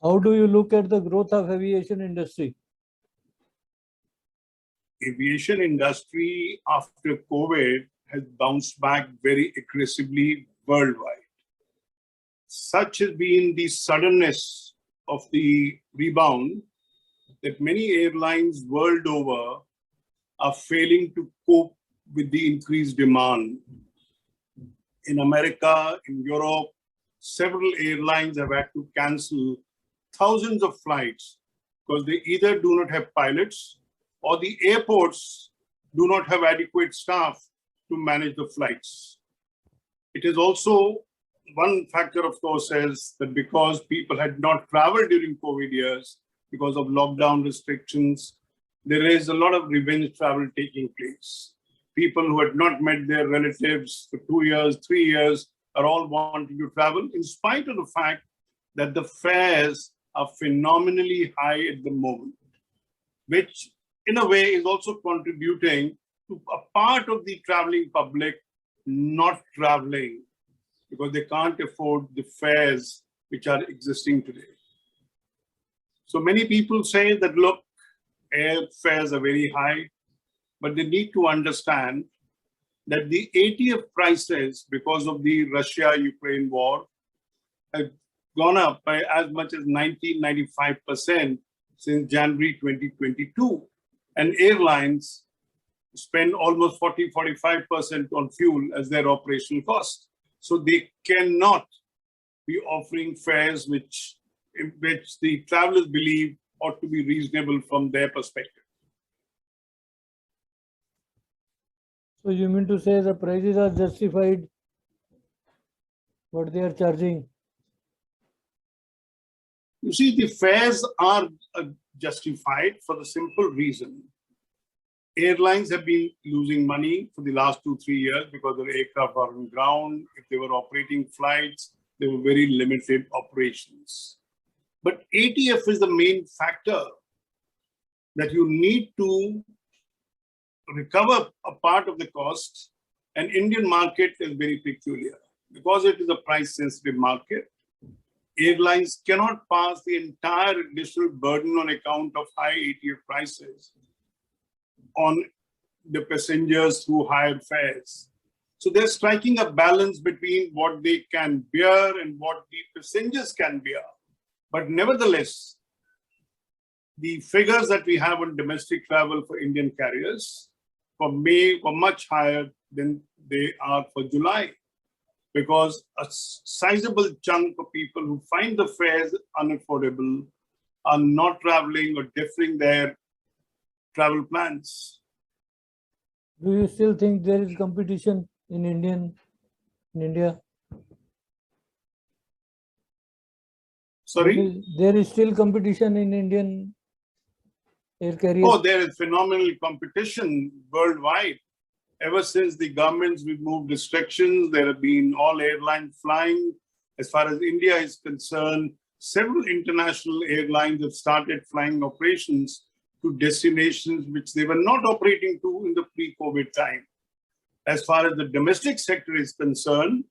How do you look at the growth of aviation industry? Aviation industry after COVID has bounced back very aggressively worldwide. Such has been the suddenness of the rebound that many airlines world over are failing to cope with the increased demand. In America, in Europe, several airlines have had to cancel thousands of flights because they either do not have pilots or the airports do not have adequate staff to manage the flights. It is also one factor, of course, is that because people had not traveled during COVID years because of lockdown restrictions, there is a lot of revenge travel taking place. People who had not met their relatives for 2 years, 3 years are all wanting to travel in spite of the fact that the fares are phenomenally high at the moment, which in a way is also contributing to a part of the traveling public not traveling because they can't afford the fares which are existing today. So many people say that, look, air fares are very high, but they need to understand that the ATF prices, because of the Russia-Ukraine war, have gone up by as much as 95% since January 2022. And airlines spend almost 40-45% on fuel as their operational cost. So they cannot be offering fares which the travelers believe ought to be reasonable from their perspective. So you mean to say the prices are justified, what they are charging? You see, the fares are justified for the simple reason. Airlines have been losing money for the last 2-3 years because their aircraft are on ground. If they were operating flights, they were very limited operations. But ATF is the main factor that you need to recover a part of the cost. And Indian market is very peculiar because it is a price-sensitive market. Airlines cannot pass the entire additional burden on account of high ATF prices on the passengers through higher fares. So they're striking a balance between what they can bear and what the passengers can bear. But nevertheless, the figures that we have on domestic travel for Indian carriers for May were much higher than they are for July, because a sizable chunk of people who find the fares unaffordable are not traveling or deferring their travel plans. Do you still think there is competition in India? Sorry? There is still competition in Indian air carriers? Oh, there is phenomenal competition worldwide. Ever since the governments removed restrictions, there have been all airlines flying. As far as India is concerned, several international airlines have started flying operations to destinations which they were not operating to in the pre-COVID time. As far as the domestic sector is concerned,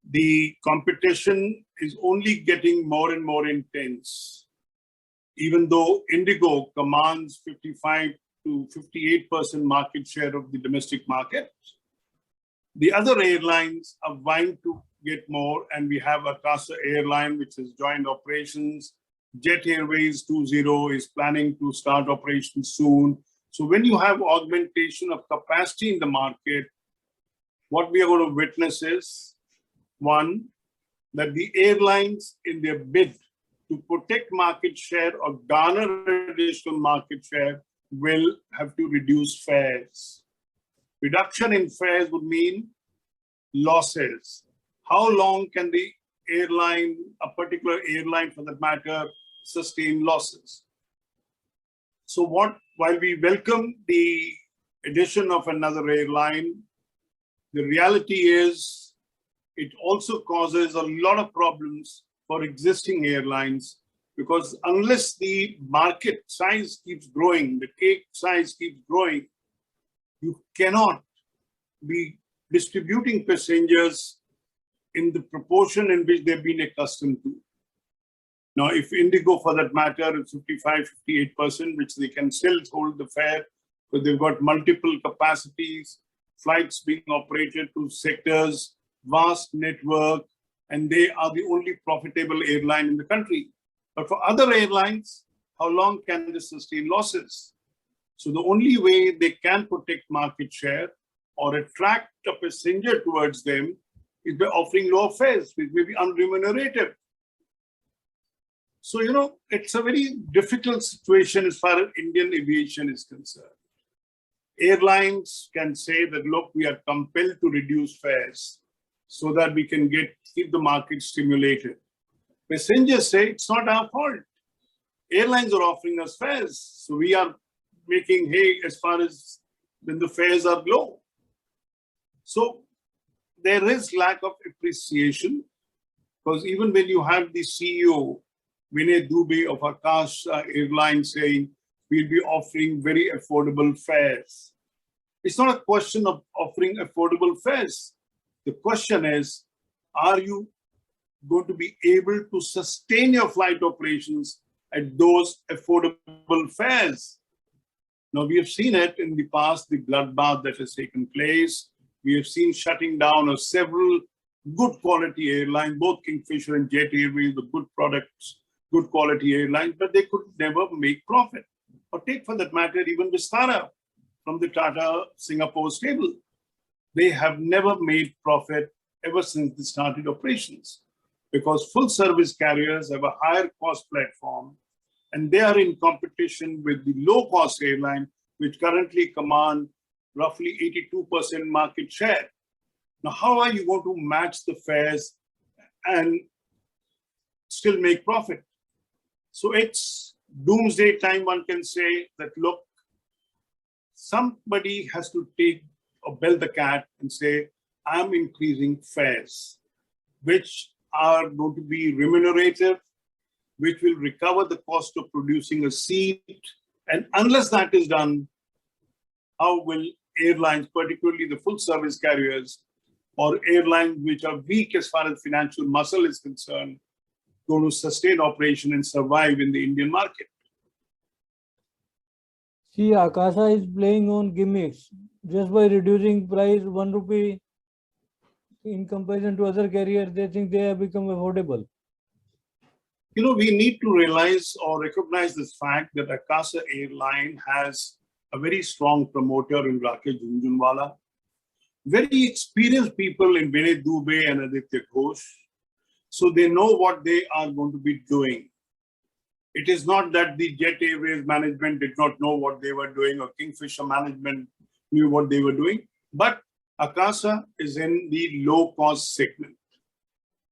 the competition is only getting more and more intense. Even though Indigo commands 55 to 58% market share of the domestic market, the other airlines are vying to get more, and we have Akasa Airline, which has joined operations. Jet Airways 2.0 is planning to start operations soon. So when you have augmentation of capacity in the market, what we are going to witness is, one, that the airlines in their bid to protect market share or garner additional market share will have to reduce fares. Reduction in fares would mean losses. How long can the airline, a particular airline for that matter, sustain losses? So while we welcome the addition of another airline, the reality is it also causes a lot of problems for existing airlines, because unless the market size keeps growing, the cake size keeps growing, you cannot be distributing passengers in the proportion in which they've been accustomed to. Now, if Indigo, for that matter, is 55, 58%, which they can still hold the fare, because they've got multiple capacities, flights being operated to sectors, vast network, and they are the only profitable airline in the country. But for other airlines, how long can they sustain losses? So the only way they can protect market share or attract a passenger towards them is by offering lower fares, which may be unremunerative. So, it's a very difficult situation as far as Indian aviation is concerned. Airlines can say that, look, we are compelled to reduce fares so that we can keep the market stimulated. Passengers say it's not our fault. Airlines are offering us fares, so we are making hay as far as when the fares are low. So there is lack of appreciation, because even when you have the CEO, Vinay Dubey of Akasa Airlines saying, we'll be offering very affordable fares. It's not a question of offering affordable fares. The question is, are you going to be able to sustain your flight operations at those affordable fares? Now, we have seen it in the past, the bloodbath that has taken place. We have seen shutting down of several good quality airlines, both Kingfisher and Jet Airways, the good products, good quality airlines, but they could never make profit. Or take, for that matter, even Vistara from the Tata Singapore stable. They have never made profit ever since they started operations, because full service carriers have a higher cost platform, and they are in competition with the low cost airline, which currently command roughly 82% market share. Now, how are you going to match the fares and still make profit? So it's doomsday time, one can say that, look, somebody has to take or bell the cat and say, I'm increasing fares, which are going to be remunerative, which will recover the cost of producing a seat. And unless that is done, how will airlines, particularly the full service carriers or airlines which are weak as far as financial muscle is concerned, going to sustain operation and survive in the Indian market? See, Akasa is playing on gimmicks. Just by reducing price 1 rupee in comparison to other carriers, they think they have become affordable. We need to realize or recognize this fact that Akasa Airline has a very strong promoter in Rakesh Jhunjhunwala, very experienced people in Vinay Dubey and Aditya Ghosh. So they know what they are going to be doing. It is not that the Jet Airways management did not know what they were doing, or Kingfisher management knew what they were doing, but Akasa is in the low-cost segment.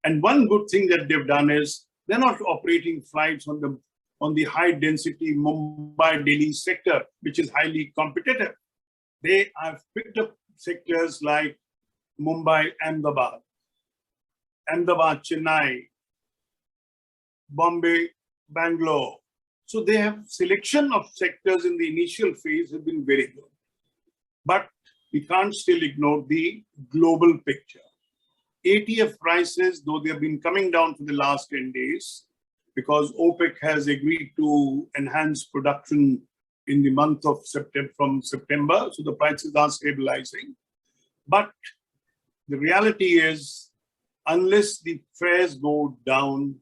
And one good thing that they've done is they're not operating flights on the high-density Mumbai-Delhi sector, which is highly competitive. They have picked up sectors like Mumbai-Ahmedabad, Ahmedabad-Chennai, Bombay-Bangalore. So they have selection of sectors in the initial phase have been very good. But we can't still ignore the global picture. ATF prices, though they have been coming down for the last 10 days, because OPEC has agreed to enhance production in the month of September, from September, so the prices are stabilizing. But the reality is, unless the fares go down,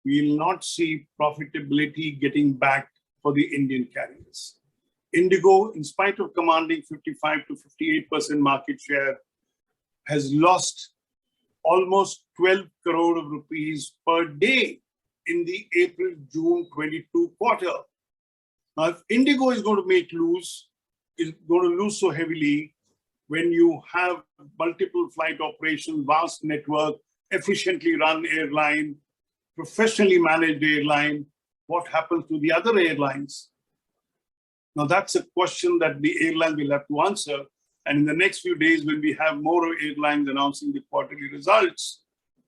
we will not see profitability getting back for the Indian carriers. Indigo, in spite of commanding 55 to 58% market share, has lost almost 12 crore of rupees per day in the April-June 22 quarter. Now, if Indigo is going to is going to lose so heavily when you have multiple flight operations, vast network, efficiently run airline, professionally managed airline, what happens to the other airlines? Now, that's a question that the airline will have to answer. And in the next few days, when we have more airlines announcing the quarterly results,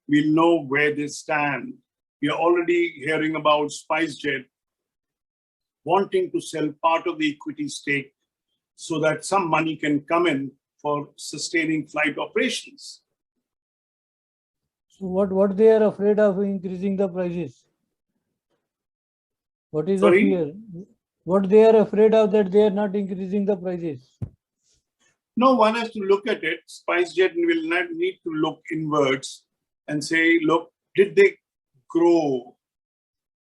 we'll know where they stand. We are already hearing about Spicejet wanting to sell part of the equity stake so that some money can come in for sustaining flight operations. So what they are afraid of increasing the prices? What is the Sorry? fear? What they are afraid of, that they are not increasing the prices. No, one has to look at it. Spicejet will not need to look inwards and say, look, did they grow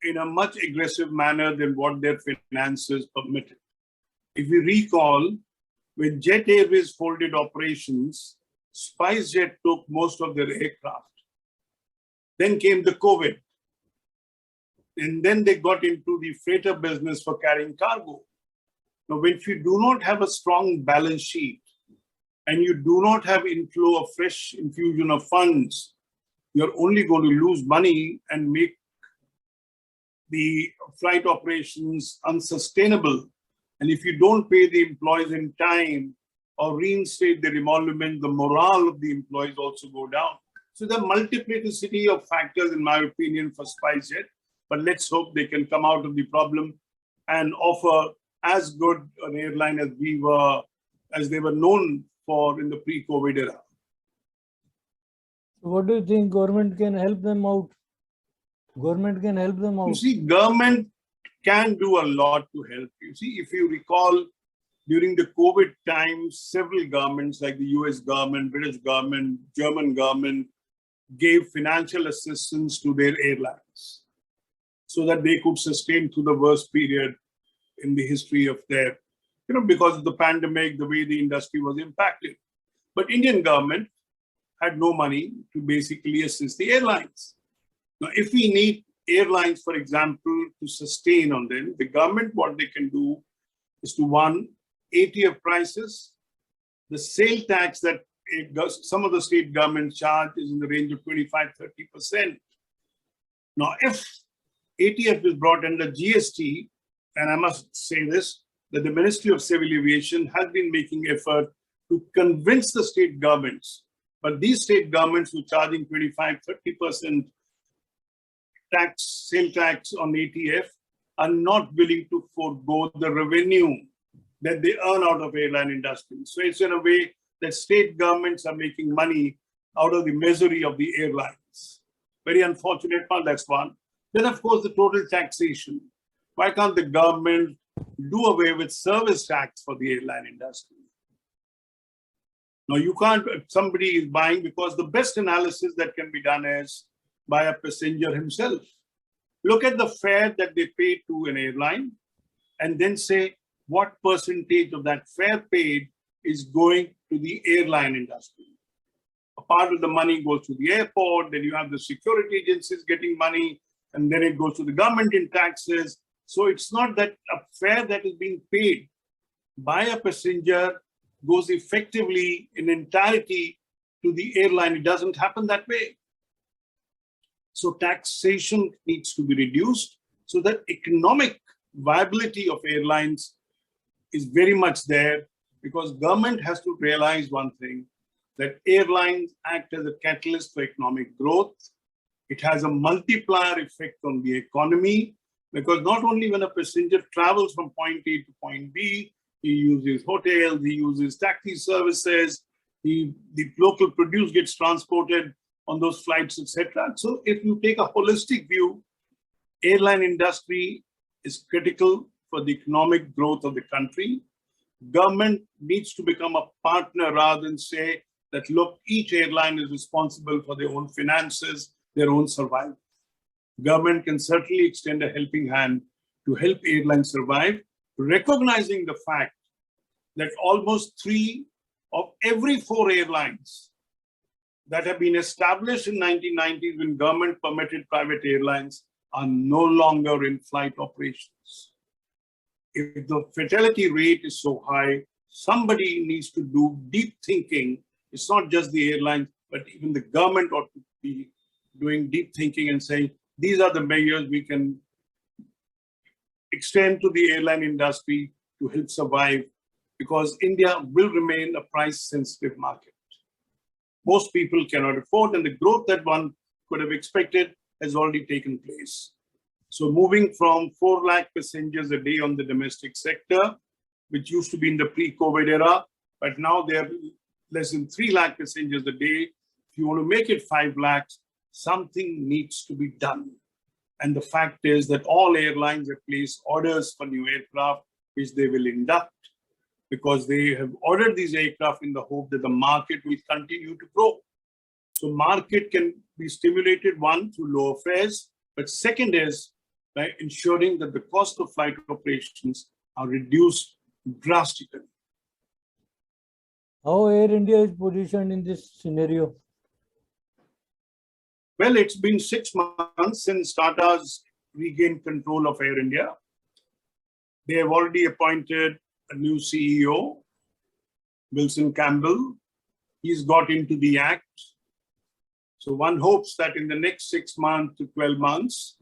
in a much aggressive manner than what their finances permitted? If we recall, when Jet Airways folded operations, Spicejet took most of their aircraft. Then came the COVID. And then they got into the freighter business for carrying cargo. Now, if you do not have a strong balance sheet and you do not have inflow of fresh infusion of funds, you're only going to lose money and make the flight operations unsustainable. And if you don't pay the employees in time or reinstate their emolument, the morale of the employees also go down. So there are multiplicity of factors, in my opinion, for Spicejet. But let's hope they can come out of the problem and offer as good an airline as they were known for in the pre-COVID era. What do you think government can help them out? Government can help them out. You see, government can do a lot to help. You see, if you recall, during the COVID times, several governments like the US government, British government, German government gave financial assistance to their airlines so that they could sustain through the worst period in the history of their, because of the pandemic, the way the industry was impacted. But Indian government had no money to basically assist the airlines. Now, if we need airlines, for example, to sustain on them, the government, what they can do is to, one, ATF prices, the sale tax that some of the state governments charge is in the range of 25–30%. Now, if ATF is brought under GST, and I must say this, that the Ministry of Civil Aviation has been making effort to convince the state governments, but these state governments who are charging 25–30% sale tax on ATF are not willing to forego the revenue that they earn out of airline industry. So it's in a way that state governments are making money out of the misery of the airlines. Very unfortunate part, that's one. Then, of course, the total taxation. Why can't the government do away with service tax for the airline industry? Now, you can't, if somebody is buying, because the best analysis that can be done is by a passenger himself. Look at the fare that they pay to an airline and then say what percentage of that fare paid is going to the airline industry. A part of the money goes to the airport, then you have the security agencies getting money, and then it goes to the government in taxes. So it's not that a fare that is being paid by a passenger goes effectively in entirety to the airline. It doesn't happen that way. So taxation needs to be reduced so that economic viability of airlines is very much there, because government has to realize one thing, that airlines act as a catalyst for economic growth. It has a multiplier effect on the economy, because not only when a passenger travels from point A to point B, he uses hotels, he uses taxi services, the local produce gets transported on those flights, etc. So if you take a holistic view, airline industry is critical for the economic growth of the country. Government needs to become a partner rather than say that, look, each airline is responsible for their own finances, their own survival. Government can certainly extend a helping hand to help airlines survive, recognizing the fact that almost 3 of every 4 airlines that have been established in 1990s when government permitted private airlines are no longer in flight operations. If the fatality rate is so high, somebody needs to do deep thinking. It's not just the airlines, but even the government ought to be doing deep thinking and saying, these are the measures we can extend to the airline industry to help survive, because India will remain a price-sensitive market. Most people cannot afford, and the growth that one could have expected has already taken place. So moving from 4 lakh passengers a day on the domestic sector, which used to be in the pre-COVID era, but now they're less than 3 lakh passengers a day. If you want to make it 5 lakhs, something needs to be done. And the fact is that all airlines have placed orders for new aircraft, which they will induct, because they have ordered these aircraft in the hope that the market will continue to grow. So market can be stimulated, one, through lower fares, but second is by ensuring that the cost of flight operations are reduced drastically. How Air India is positioned in this scenario? Well, it's been 6 months since Tata's regained control of Air India. They have already appointed a new CEO, Wilson Campbell. He's got into the act. So one hopes that in the next 6 months to 12 months,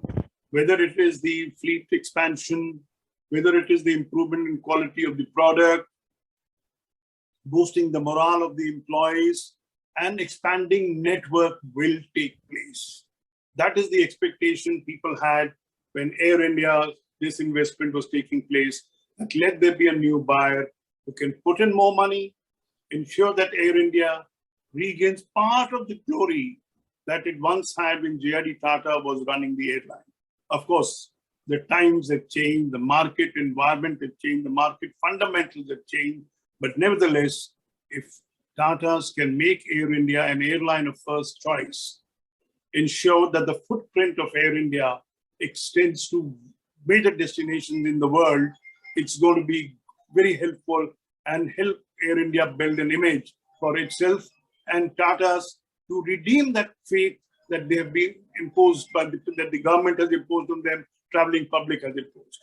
whether it is the fleet expansion, whether it is the improvement in quality of the product, boosting the morale of the employees, and expanding network will take place. That is the expectation people had when Air India, this investment was taking place, that let there be a new buyer who can put in more money, ensure that Air India regains part of the glory that it once had when J.R.D. Tata was running the airline. Of course, the times have changed, the market environment has changed, the market fundamentals have changed, but nevertheless, if Tatas can make Air India an airline of first choice, ensure that the footprint of Air India extends to major destinations in the world, it's going to be very helpful and help Air India build an image for itself and Tatas to redeem that fate that they have been imposed by that the government has imposed on them, traveling public has imposed.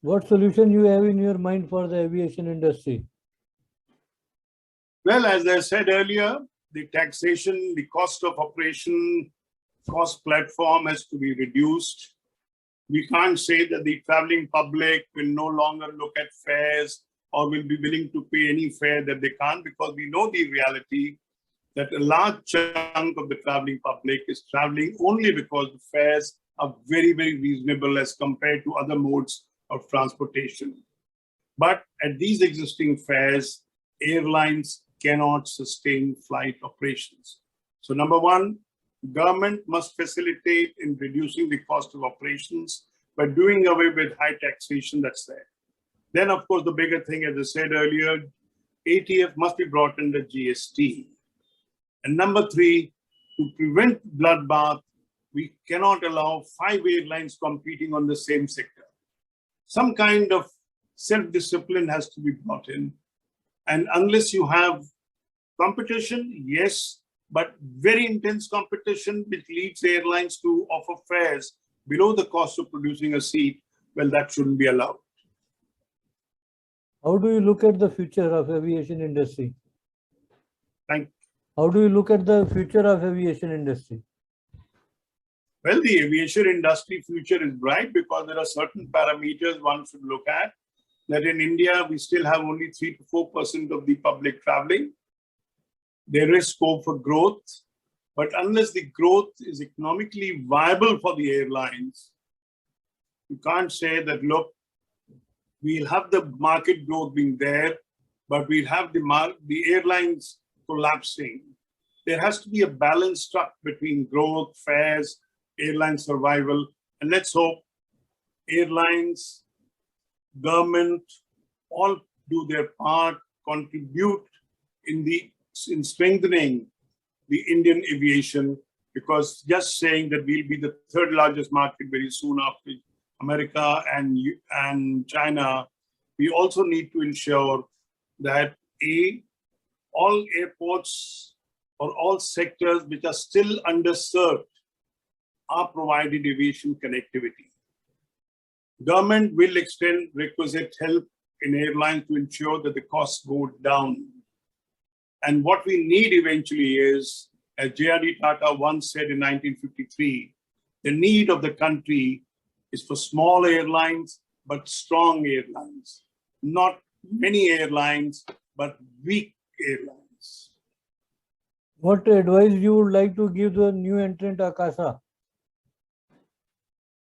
What solution you have in your mind for the aviation industry? Well, as I said earlier, the taxation, the cost of operation, cost platform has to be reduced. We can't say that the traveling public will no longer look at fares or will be willing to pay any fare that they can't, because we know the reality that a large chunk of the traveling public is traveling only because the fares are very, very reasonable as compared to other modes of transportation. But at these existing fares, airlines cannot sustain flight operations. So number one, government must facilitate in reducing the cost of operations by doing away with high taxation that's there. Then, of course, the bigger thing, as I said earlier, ATF must be brought under GST. And number three, to prevent bloodbath, we cannot allow 5 airlines competing on the same sector. Some kind of self-discipline has to be brought in. And unless you have competition, yes, but very intense competition, which leads airlines to offer fares below the cost of producing a seat, well, that shouldn't be allowed. How do you look at the future of aviation industry? Thank you. How do you look at the future of aviation industry? Well, the aviation industry future is bright because there are certain parameters one should look at. That in India, we still have only 3 to 4% of the public traveling. There is scope for growth, but unless the growth is economically viable for the airlines, you can't say that, look, we'll have the market growth being there, but we'll have the airlines collapsing. There has to be a balance struck between growth, fares, airline survival, and let's hope airlines, government, all do their part, contribute in strengthening the Indian aviation, because just saying that we'll be the 3rd largest market very soon after America and China, we also need to ensure that all airports or all sectors which are still underserved are provided aviation connectivity. Government will extend requisite help in airlines to ensure that the costs go down. And what we need eventually is, as J.R.D. Tata once said in 1953, the need of the country is for small airlines, but strong airlines. Not many airlines, but weak airlines. What advice you would like to give the new entrant Akasa?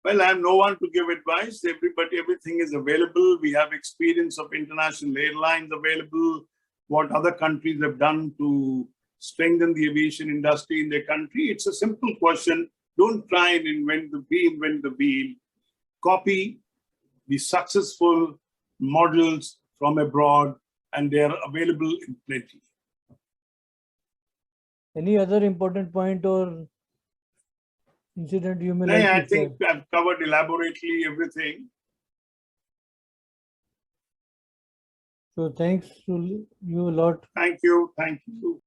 Well, I am no one to give advice. Everything is available. We have experience of international airlines available, what other countries have done to strengthen the aviation industry in their country. It's a simple question. Don't try and reinvent the wheel. Copy the successful models from abroad, and they are available in plenty. Any other important point or incident you may No, like I to think share? I've covered elaborately everything. So thanks to you a lot. Thank you. Thank you.